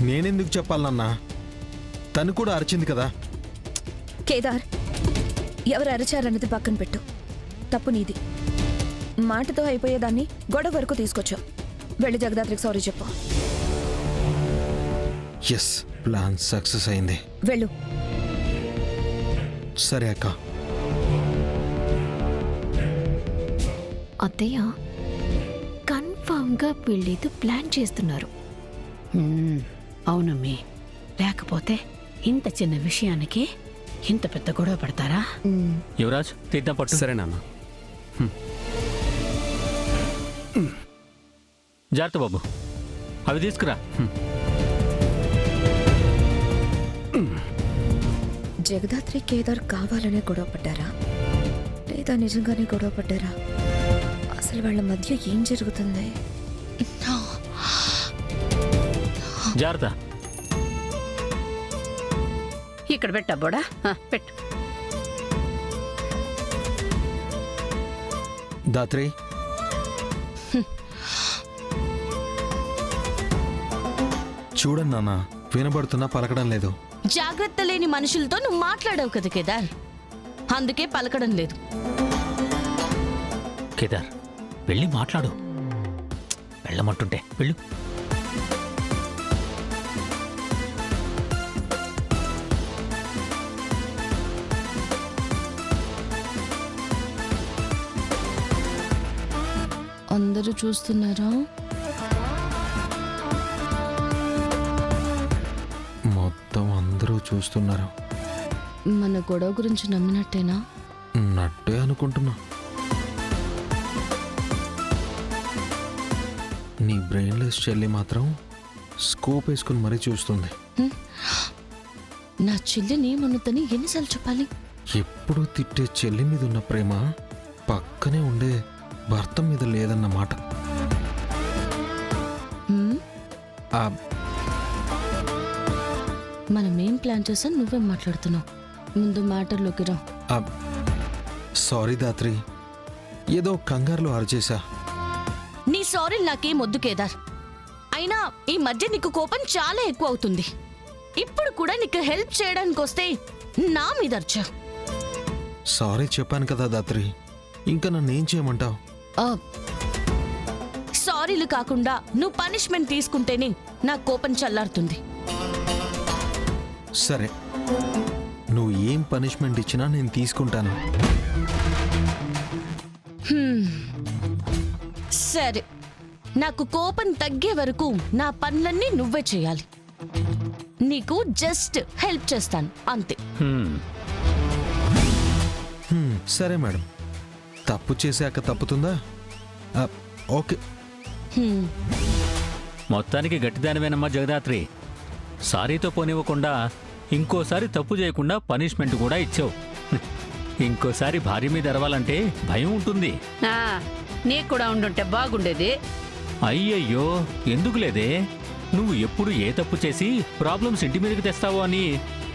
నేనెందుకు చెప్పాలన్నా? తను కూడా అరిచింది కదా. కేదార్, ఎవరు అరిచారన్నది పక్కన పెట్టు. తప్పు నీది. మాటతో అయిపోయేదాన్ని గొడవ వరకు తీసుకొచ్చావు. వెళ్ళి జగదాత్రికి సారీ చెప్పు. ఎస్, ప్లాన్ సక్సెస్ అయింది. వెళ్ళు. సరే అక్క. అత్తయ్య, కన్ఫామ్గా వీళ్ళేదో ప్లాన్ చేస్తున్నారు. అవునమ్మి, లేకపోతే ఇంత చిన్న విషయానికి ఇంత పెద్ద గొడవ పడతారా? యువరాజ్, తీద్దాం పట్టు. సరే నాన్న. జాగ్రత్త బాబు, అవి తీసుకురా. జగదాత్రి కేదార్ కావాలనే గొడవ పడ్డారా లేదా నిజంగానే గొడవ పడ్డారా? అసలు వాళ్ళ మధ్య ఏం జరుగుతుంది? జాగ్రత్త. ఇక్కడ పెట్టబ్బోడా, పెట్టు. దాత్రి, చూడండి నాన్న, వినబడుతున్నా పలకడం లేదు. జాగ్రత్త లేని మనుషులతో నువ్వు మాట్లాడావు కదా కేదార్, అందుకే పలకడం లేదు. కేదార్, వెళ్ళి మాట్లాడు. వెళ్ళమంటుంటే వెళ్ళు. అందరూ చూస్తున్నారా? మొత్తం అందరూ చూస్తున్నారు. మన గొడవ గురించి నమ్మినట్టేనా? నట్టే అనుకుంటున్నా. నీ బ్రెయిన్లెస్ చెల్లి మాత్రం స్కోప్ వేసుకుని మరీ చూస్తుంది. నా చెల్లిని మనతని ఎన్నిసార్లు చెప్పాలి? ఎప్పుడూ తిట్టే చెల్లి మీద ఉన్న ప్రేమ పక్కనే ఉండే భర్త మీద లేదన్నమాట. మనమేం ప్లాన్ చేసాం, నువ్వేం మాట్లాడుతున్నావు? ముందు మ్యాటర్లోకి రా. సారీ దాత్రి, ఏదో కంగారులో అరిచేశా. నీ సారీ నాకేం వద్దు కేదార్. అయినా ఈ మధ్య నీకు కోపం చాలా ఎక్కువ అవుతుంది. ఇప్పుడు కూడా నీకు హెల్ప్ చేయడానికి వస్తే నా మీద అర్చా. సారీ చెప్పాను కదా దాత్రి, ఇంకా నన్ను ఏం చేయమంటావు? సారీలు కాకుండా నువ్వు పనిష్మెంట్ తీసుకుంటేనే నా కోపం చల్లారుతుంది. సరే, నువ్వు ఏం పనిష్మెంట్ ఇచ్చినా నేను తీసుకుంటాను. సరే, నాకు కోపం తగ్గే వరకు నా పనులన్నీ నువ్వే చేయాలి. నీకు జస్ట్ హెల్ప్ చేస్తాను అంతే. సరే మేడం, తప్పు చేశాక తప్పుతుందా? ఓకే. మొత్తానికి గట్టిదానివేనమ్మా జగదాత్రి. సారీతో పోనివ్వకుండా ఇంకోసారి తప్పు చేయకుండా పనిష్మెంట్ కూడా ఇచ్చావు. ఇంకోసారి భార్య మీద ఎరవాలంటే భయం ఉంటుంది. నీకు కూడా ఉండుంటే బాగుండేది. అయ్యయ్యో, ఎందుకు లేదే? నువ్వు ఎప్పుడు ఏ తప్పు చేసి ప్రాబ్లమ్స్ ఇంటి మీదకి తెస్తావో అని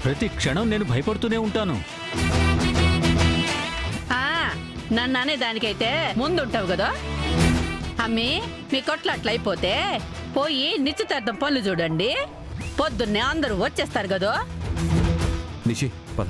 ప్రతి క్షణం నేను భయపడుతూనే ఉంటాను. నన్ను అనే దానికైతే ముందుంటావు కదా. అమ్మి, మీ కొట్లు అట్లయిపోతే పోయి నిశ్చితార్థం పనులు చూడండి. పొద్దున్నే అందరూ వచ్చేస్తారు కదా. నిషి, పద.